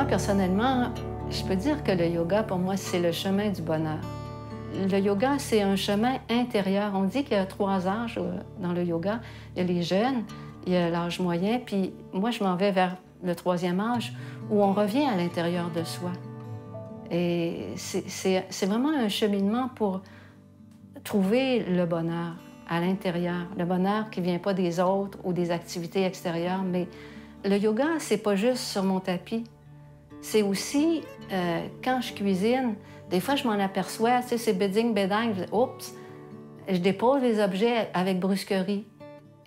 personnellement, je peux dire que le yoga, pour moi, c'est le chemin du bonheur. Le yoga, c'est un chemin intérieur. On dit qu'il y a 3 âges dans le yoga. Il y a les jeunes, il y a l'âge moyen, puis moi, je m'en vais vers le 3e âge, où on revient à l'intérieur de soi. Et c'est vraiment un cheminement pour trouver le bonheur à l'intérieur. Le bonheur qui ne vient pas des autres ou des activités extérieures, mais le yoga, c'est pas juste sur mon tapis. C'est aussi, quand je cuisine, des fois, je m'en aperçois, tu sais, c'est béding, bédang, oups, je dépose les objets avec brusquerie.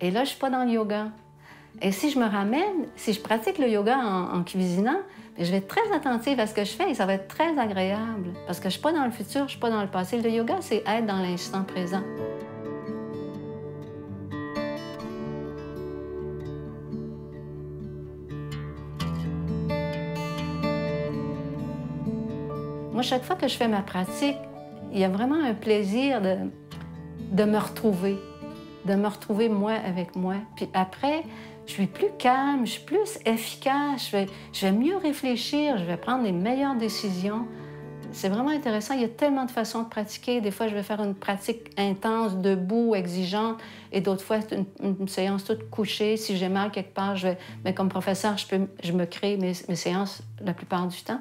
Et là, je suis pas dans le yoga. Et si je me ramène, si je pratique le yoga en cuisinant, je vais être très attentive à ce que je fais et ça va être très agréable. Parce que je suis pas dans le futur, je suis pas dans le passé. Le yoga, c'est être dans l'instant présent. Moi, chaque fois que je fais ma pratique, il y a vraiment un plaisir de me retrouver moi avec moi. Puis après, je suis plus calme, je suis plus efficace, je vais mieux réfléchir, je vais prendre les meilleures décisions. C'est vraiment intéressant. Il y a tellement de façons de pratiquer. Des fois, je vais faire une pratique intense, debout, exigeante, et d'autres fois, c'est une séance toute couchée. Si j'ai mal quelque part, mais comme professeur, je me crée mes séances la plupart du temps.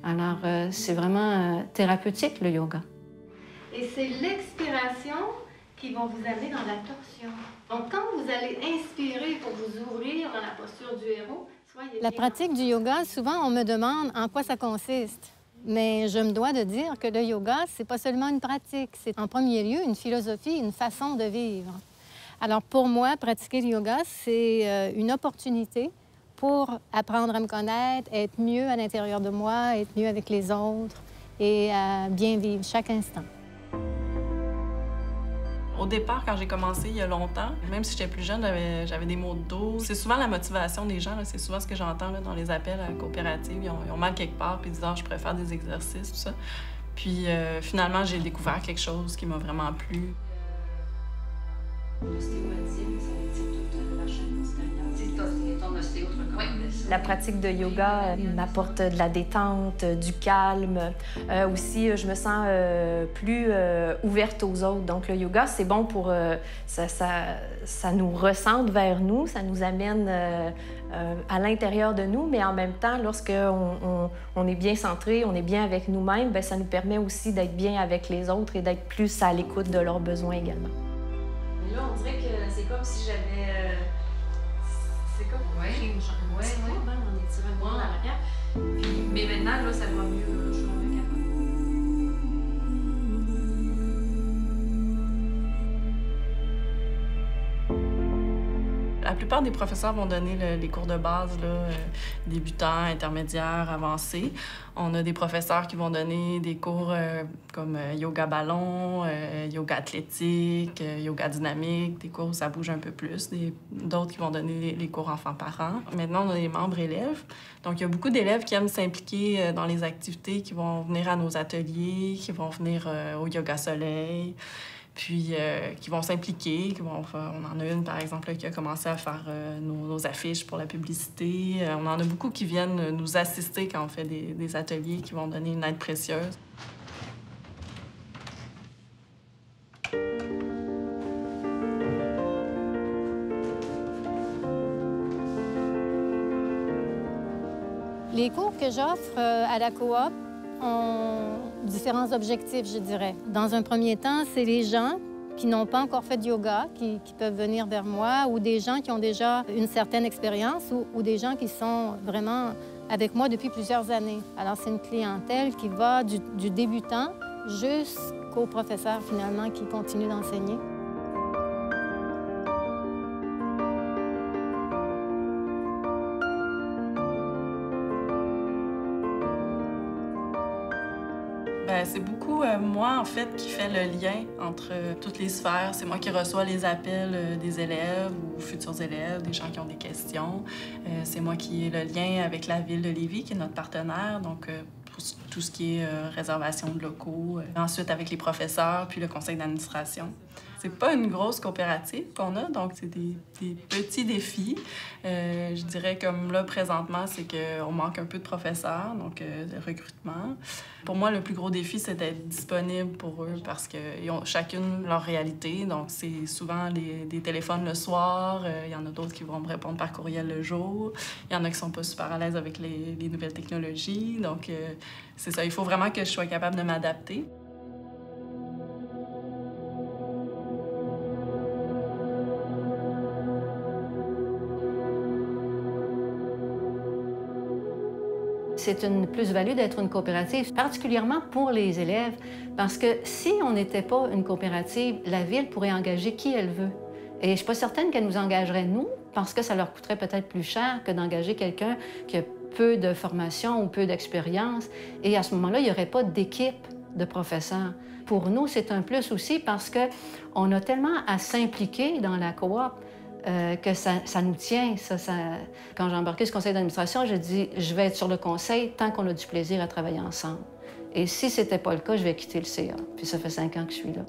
Alors, c'est vraiment thérapeutique, le yoga. Et c'est l'expiration qui va vous amener dans la torsion. Donc, quand vous allez inspirer pour vous ouvrir dans la posture du héros, soyez... La pratique du yoga, souvent, on me demande en quoi ça consiste. Mais je me dois de dire que le yoga, c'est pas seulement une pratique, c'est en premier lieu une philosophie, une façon de vivre. Alors, pour moi, pratiquer le yoga, c'est une opportunité pour apprendre à me connaître, être mieux à l'intérieur de moi, être mieux avec les autres et à bien vivre chaque instant. Au départ, quand j'ai commencé il y a longtemps, même si j'étais plus jeune, j'avais des maux de dos. C'est souvent la motivation des gens, c'est souvent ce que j'entends dans les appels à la coopérative. Ils ont mal quelque part, puis ils disent « Ah, je préfère des exercices », tout ça. Puis finalement, j'ai découvert quelque chose qui m'a vraiment plu. La pratique de yoga m'apporte de la détente, du calme. Aussi, je me sens plus ouverte aux autres. Donc, le yoga, c'est bon pour... ça nous recentre vers nous, ça nous amène à l'intérieur de nous, mais en même temps, lorsqu'on est bien centré, on est bien avec nous-mêmes, bien, ça nous permet aussi d'être bien avec les autres et d'être plus à l'écoute de leurs besoins également. Mais là, on dirait que c'est comme si j'avais... C'est comme pris une chambre. Ouais, on étire le bras en arrière. Mais maintenant, là, ça va mieux. Là, je suis vraiment capable. La plupart des professeurs vont donner les cours de base, là, débutants, intermédiaires, avancés. On a des professeurs qui vont donner des cours comme yoga ballon, yoga athlétique, yoga dynamique, des cours où ça bouge un peu plus, d'autres qui vont donner les cours enfants-parents. Maintenant, on a des membres élèves. Donc, il y a beaucoup d'élèves qui aiment s'impliquer dans les activités, qui vont venir à nos ateliers, qui vont venir au yoga soleil, puis qui vont s'impliquer. On en a une, par exemple, là, qui a commencé à faire nos affiches pour la publicité. On en a beaucoup qui viennent nous assister quand on fait des ateliers, qui vont donner une aide précieuse. Les cours que j'offre à la coop ont différents objectifs, je dirais. Dans un premier temps, c'est les gens qui n'ont pas encore fait de yoga, qui peuvent venir vers moi, ou des gens qui ont déjà une certaine expérience, ou des gens qui sont vraiment avec moi depuis plusieurs années. Alors, c'est une clientèle qui va du débutant jusqu'au professeur, finalement, qui continue d'enseigner. C'est beaucoup moi, en fait, qui fait le lien entre toutes les sphères. C'est moi qui reçois les appels des élèves ou futurs élèves, des gens qui ont des questions. C'est moi qui ai le lien avec la Ville de Lévis, qui est notre partenaire. Donc, tout ce qui est réservation de locaux. Ensuite, avec les professeurs, puis le conseil d'administration. C'est pas une grosse coopérative qu'on a, donc c'est des petits défis. Je dirais comme là, présentement, c'est qu'on manque un peu de professeurs, donc de recrutement. Pour moi, le plus gros défi, c'est d'être disponible pour eux parce qu'ils ont chacune leur réalité. Donc, c'est souvent des téléphones le soir. Il y en a d'autres qui vont me répondre par courriel le jour. Il y en a qui sont pas super à l'aise avec les nouvelles technologies. Donc, c'est ça. Il faut vraiment que je sois capable de m'adapter. C'est une plus-value d'être une coopérative, particulièrement pour les élèves, parce que si on n'était pas une coopérative, la Ville pourrait engager qui elle veut. Et je ne suis pas certaine qu'elle nous engagerait, nous, parce que ça leur coûterait peut-être plus cher que d'engager quelqu'un qui a peu de formation ou peu d'expérience. Et à ce moment-là, il n'y aurait pas d'équipe de professeurs. Pour nous, c'est un plus aussi parce qu'on a tellement à s'impliquer dans la coop que ça nous tient. Quand j'ai embarqué ce conseil d'administration, j'ai dit « je vais être sur le conseil tant qu'on a du plaisir à travailler ensemble. Et si ce n'était pas le cas, je vais quitter le CA. » Puis ça fait 5 ans que je suis là.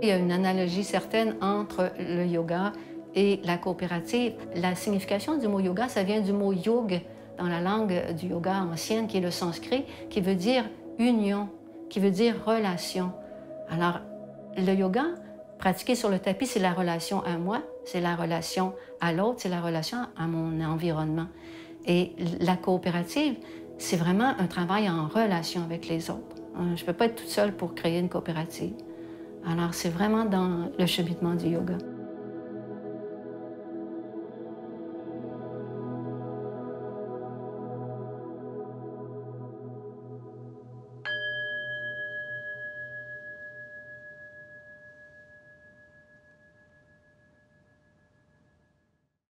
Il y a une analogie certaine entre le yoga et la coopérative. La signification du mot yoga, ça vient du mot yug dans la langue du yoga ancienne, qui est le sanskrit, qui veut dire union, qui veut dire relation. Alors, le yoga, pratiqué sur le tapis, c'est la relation à moi, c'est la relation à l'autre, c'est la relation à mon environnement. Et la coopérative, c'est vraiment un travail en relation avec les autres. Je ne peux pas être toute seule pour créer une coopérative. Alors, c'est vraiment dans le cheminement du yoga.